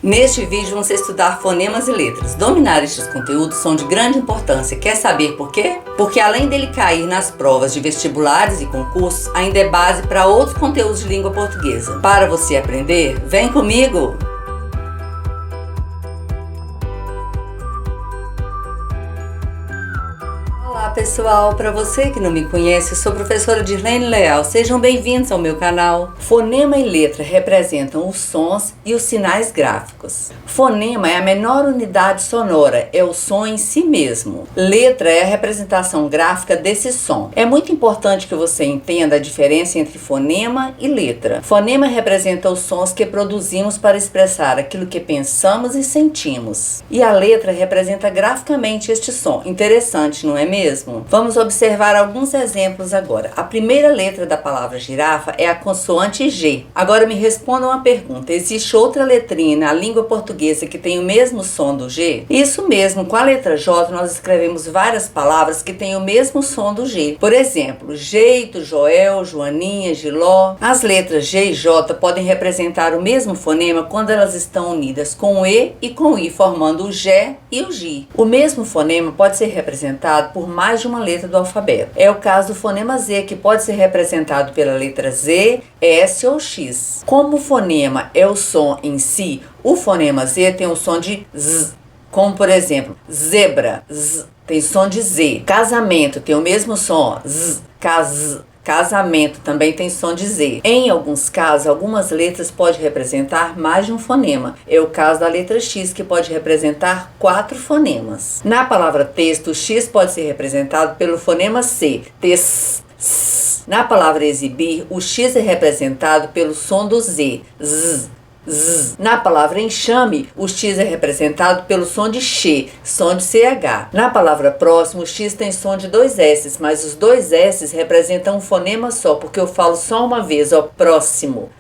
Neste vídeo vamos estudar fonemas e letras. Dominar estes conteúdos são de grande importância. Quer saber por quê? Porque além dele cair nas provas de vestibulares e concursos, ainda é base para outros conteúdos de língua portuguesa. Para você aprender, vem comigo! Olá pessoal, para você que não me conhece, eu sou a professora Dirlene Leal, sejam bem-vindos ao meu canal. Fonema e letra representam os sons e os sinais gráficos. Fonema é a menor unidade sonora, é o som em si mesmo. Letra é a representação gráfica desse som. É muito importante que você entenda a diferença entre fonema e letra. Fonema representa os sons que produzimos para expressar aquilo que pensamos e sentimos. E a letra representa graficamente este som. Interessante, não é mesmo? Vamos observar alguns exemplos agora. A primeira letra da palavra girafa é a consoante G. Agora me responda uma pergunta. Existe outra letrinha na língua portuguesa que tem o mesmo som do G? Isso mesmo, com a letra J nós escrevemos várias palavras que têm o mesmo som do G. Por exemplo, jeito, Joel, Joaninha, Giló. As letras G e J podem representar o mesmo fonema quando elas estão unidas com o E e com o I, formando o G e o Gi. O mesmo fonema pode ser representado por mais de uma letra do alfabeto. É o caso do fonema Z, que pode ser representado pela letra Z, S ou X. Como o fonema é o som em si, o fonema Z tem o som de Z, como por exemplo, zebra, Z, tem som de Z. Casamento tem o mesmo som, Z, Casamento também tem som de Z. Em alguns casos, algumas letras podem representar mais de um fonema. É o caso da letra X, que pode representar 4 fonemas. Na palavra texto, o X pode ser representado pelo fonema C, tes. Na palavra exibir, o X é representado pelo som do Z, z. Na palavra enxame, o X é representado pelo som de X, som de CH. Na palavra próximo, o X tem som de 2 S, mas os 2 S representam um fonema só, porque eu falo só uma vez, ó, próximo.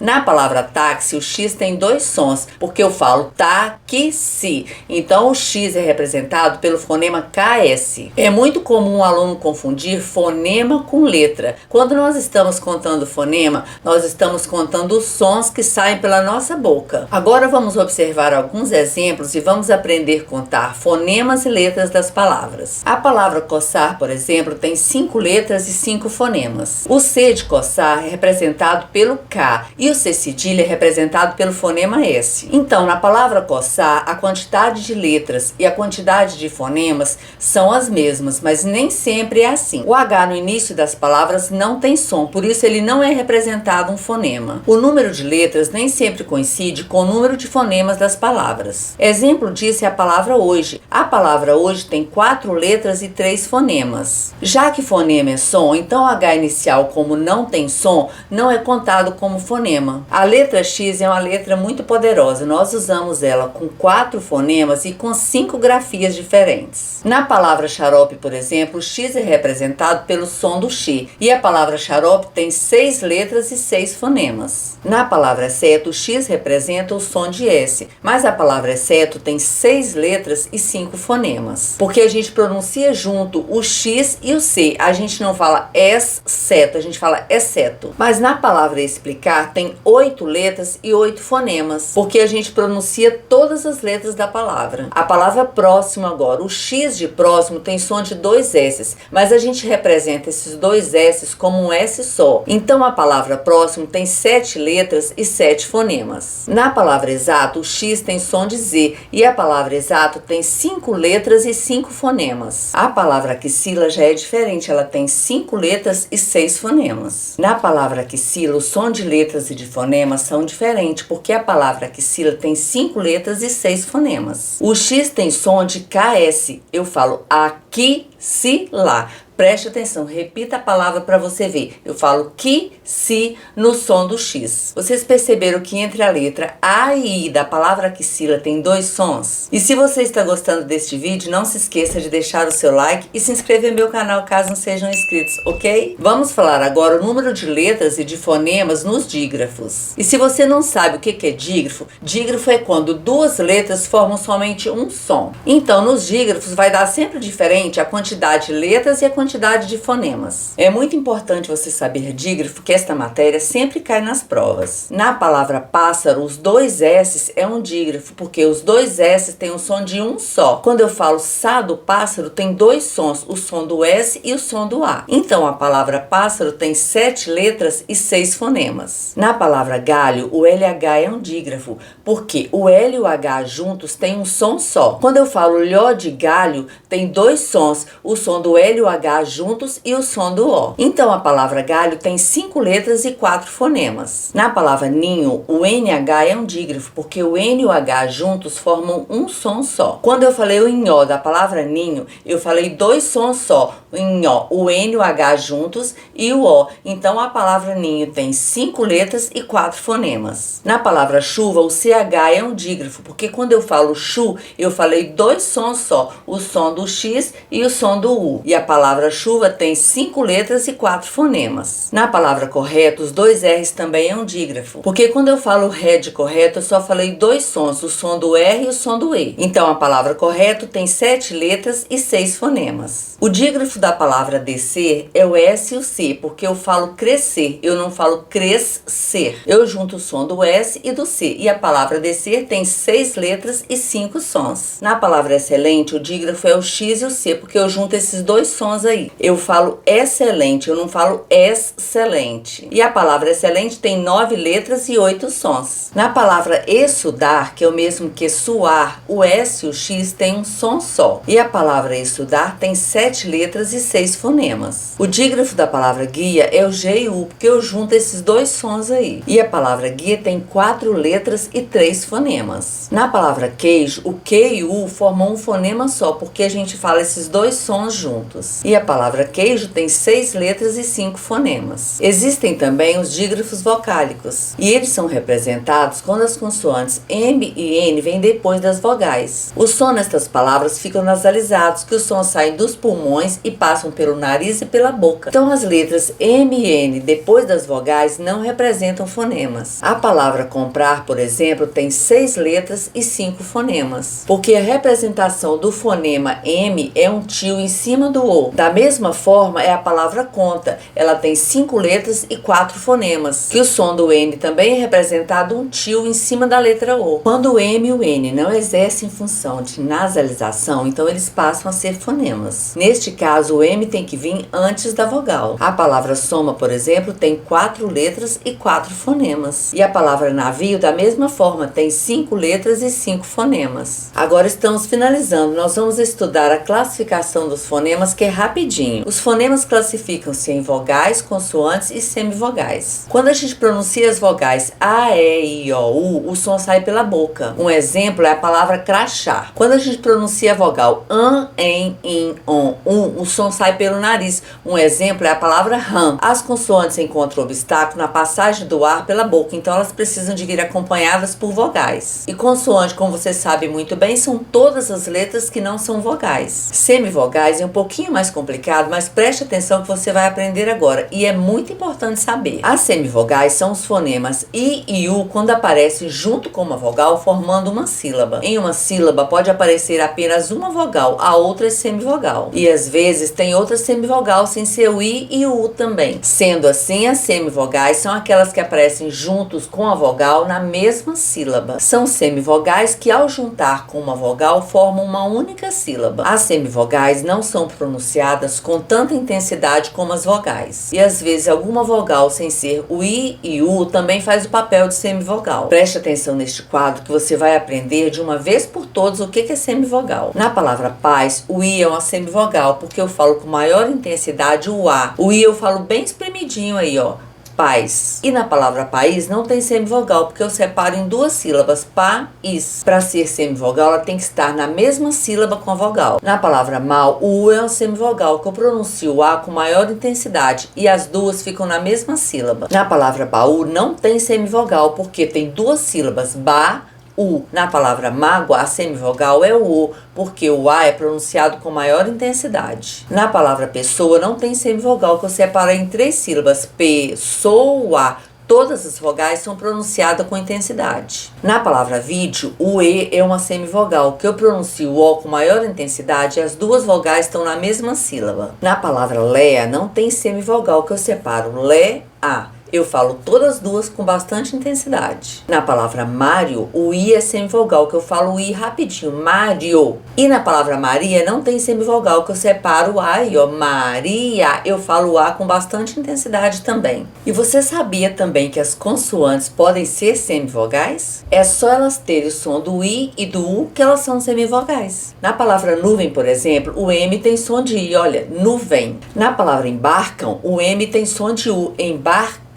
Na palavra táxi, o X tem 2 sons, porque eu falo táxi. Então o X é representado pelo fonema KS. É muito comum um aluno confundir fonema com letra. Quando nós estamos contando fonema, nós estamos contando os sons que saem pela nossa boca. Agora vamos observar alguns exemplos e vamos aprender a contar fonemas e letras das palavras. A palavra coçar, por exemplo, tem 5 letras e 5 fonemas. O C de coçar é representado pelo K e o C cedilha é representado pelo fonema S. Então, na palavra coçar, a quantidade de letras e a quantidade de fonemas são as mesmas, mas nem sempre é assim. O H no início das palavras não tem som, por isso ele não é representado um fonema. O número de letras nem sempre coincide com o número de fonemas das palavras. Exemplo disso é a palavra hoje. A palavra hoje tem 4 letras e 3 fonemas. Já que fonema é som, então o H inicial, como não tem som, não é contado como fonema. A letra X é uma letra muito poderosa. Nós usamos ela com 4 fonemas e com 5 grafias diferentes. Na palavra xarope, por exemplo, o X é representado pelo som do X e a palavra xarope tem 6 letras e 6 fonemas. Na palavra exceto, o X representa o som de S, mas a palavra exceto tem 6 letras e 5 fonemas. Porque a gente pronuncia junto o X e o C. A gente não fala exceto, a gente fala exceto. Mas na palavra explicar tem 8 letras e 8 fonemas, porque a gente pronuncia todas as letras da palavra. A palavra próximo agora, o X de próximo tem som de 2 S, mas a gente representa esses 2 S como um S só. Então a palavra próximo tem 7 letras e 7 fonemas. Na palavra exato, o X tem som de Z e a palavra exato tem 5 letras e 5 fonemas. A palavra axila já é diferente, ela tem 5 letras e 6 fonemas. Na palavra axila, o som de letras e de fonemas são diferentes, porque a palavra axila tem 5 letras e 6 fonemas. O X tem som de KS, eu falo aqui, se, lá. Preste atenção, repita a palavra para você ver. Eu falo que, se, no som do X. Vocês perceberam que entre a letra A e I da palavra axila tem 2 sons? E se você está gostando deste vídeo, não se esqueça de deixar o seu like e se inscrever no meu canal caso não sejam inscritos, ok? Vamos falar agora o número de letras e de fonemas nos dígrafos. E se você não sabe o que é dígrafo, dígrafo é quando 2 letras formam somente um som. Então, nos dígrafos vai dar sempre diferente a quantidade de letras e a quantidade quantidade de fonemas. É muito importante você saber dígrafo, que esta matéria sempre cai nas provas. Na palavra pássaro, os dois S é um dígrafo, porque os dois S têm um som de um só. Quando eu falo sá do pássaro, tem dois sons, o som do S e o som do A. Então a palavra pássaro tem 7 letras e 6 fonemas. Na palavra galho, o LH é um dígrafo, porque o L e o H juntos têm um som só. Quando eu falo lhó de galho, tem dois sons, o som do L e o H juntos e o som do O. Então a palavra galho tem 5 letras e 4 fonemas. Na palavra ninho, o NH é um dígrafo, porque o N e o H juntos formam um som só. Quando eu falei o nho da palavra ninho, eu falei dois sons só, o nho, o N e o H juntos e o O. Então a palavra ninho tem 5 letras e 4 fonemas. Na palavra chuva, o CH é um dígrafo, porque quando eu falo chu, eu falei dois sons só, o som do X e o som do U. E a palavra chuva tem 5 letras e 4 fonemas. Na palavra correto, os dois R's também é um dígrafo, porque quando eu falo ré de correto, eu só falei dois sons, o som do R e o som do E. Então a palavra correto tem 7 letras e 6 fonemas. O dígrafo da palavra descer é o S e o C, porque eu falo crescer, eu não falo crescer. Eu junto o som do S e do C, e a palavra descer tem 6 letras e 5 sons. Na palavra excelente, o dígrafo é o X e o C, porque eu junto esses dois sons aí. Eu falo excelente, eu não falo excelente. E a palavra excelente tem 9 letras e 8 sons. Na palavra estudar, que é o mesmo que suar, o S e o X tem um som só. E a palavra estudar tem 7 letras e 6 fonemas. O dígrafo da palavra guia é o G e U, porque eu junto esses dois sons aí. E a palavra guia tem 4 letras e 3 fonemas. Na palavra queijo, o Q e o U formam um fonema só, porque a gente fala esses dois sons juntos. E a palavra queijo tem 6 letras e 5 fonemas. Existem também os dígrafos vocálicos, e eles são representados quando as consoantes M e N vêm depois das vogais. O som nestas palavras ficam nasalizados, que os sons saem dos pulmões e passam pelo nariz e pela boca. Então as letras M e N depois das vogais não representam fonemas. A palavra comprar, por exemplo, tem 6 letras e 5 fonemas, porque a representação do fonema M é um tio em cima do O. Da mesma forma é a palavra conta, ela tem 5 letras e 4 fonemas, que o som do N também é representado um tio em cima da letra O. Quando o M e o N não exercem função de nasalização, então eles passam a ser fonemas. Neste caso, o M tem que vir antes da vogal. A palavra soma, por exemplo, tem 4 letras e 4 fonemas. E a palavra navio, da mesma forma, tem 5 letras e 5 fonemas. Agora estamos finalizando. Nós vamos estudar a classificação dos fonemas, que é rapidinho. Os fonemas classificam-se em vogais, consoantes e semivogais. Quando a gente pronuncia as vogais A, E, I, O, U, o som sai pela boca. Um exemplo é a palavra crachá. Quando a gente pronuncia a vogal an, en, in, on, o som sai pelo nariz. Um exemplo é a palavra ram. As consoantes encontram obstáculo na passagem do ar pela boca, então elas precisam de vir acompanhadas por vogais. E consoante, como você sabe muito bem, são todas as letras que não são vogais. Semivogais é um pouquinho mais complicado, mas preste atenção que você vai aprender agora, e é muito importante saber. As semivogais são os fonemas I e U quando aparecem junto com uma vogal, formando uma sílaba. Em uma sílaba pode aparecer apenas uma vogal, a outra é semivogal. E às vezes tem outra semivogal sem ser o I e o U também. Sendo assim, as semivogais são aquelas que aparecem juntos com a vogal na mesma sílaba. São semivogais que, ao juntar com uma vogal, formam uma única sílaba. As semivogais não são pronunciadas com tanta intensidade como as vogais. E às vezes alguma vogal sem ser o I e o U também faz o papel de semivogal. Preste atenção neste quadro que você vai aprender de uma vez por todas o que é semivogal. Na palavra paz, o I é uma semivogal, porque eu falo com maior intensidade o A. O I eu falo bem espremidinho aí, ó. Paz. E na palavra país não tem semivogal, porque eu separo em 2 sílabas, país. Para ser semivogal, ela tem que estar na mesma sílaba com a vogal. Na palavra mal, o U é uma semivogal, que eu pronuncio o A com maior intensidade, e as duas ficam na mesma sílaba. Na palavra baú não tem semivogal, porque tem 2 sílabas, ba, U. Na palavra mágoa, a semivogal é o O, porque o A é pronunciado com maior intensidade. Na palavra pessoa não tem semivogal, que eu separo em 3 sílabas, pessoa. todas as vogais são pronunciadas com intensidade. Na palavra vídeo, o E é uma semivogal, que eu pronuncio o O com maior intensidade e as duas vogais estão na mesma sílaba. Na palavra Léa, não tem semivogal, que eu separo Lé, A. Eu falo todas as duas com bastante intensidade. Na palavra Mário, o I é semivogal, que eu falo o I rapidinho, Mário. E na palavra Maria não tem semivogal, que eu separo o A e ó, Maria. Eu falo o A com bastante intensidade também. E você sabia também que as consoantes podem ser semivogais? É só elas terem o som do I e do U que elas são semivogais. Na palavra nuvem, por exemplo, o M tem som de I, olha, nuvem. Na palavra embarcam, o M tem som de U, embarcam.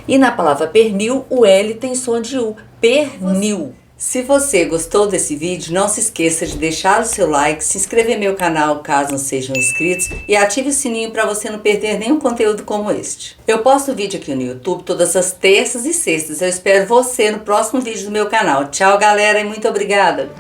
E na palavra pernil, o L tem som de U, pernil. Se você gostou desse vídeo, não se esqueça de deixar o seu like, se inscrever no meu canal caso não sejam inscritos e ative o sininho para você não perder nenhum conteúdo como este. Eu posto vídeo aqui no YouTube todas as terças e sextas. Eu espero você no próximo vídeo do meu canal. Tchau, galera, e muito obrigada!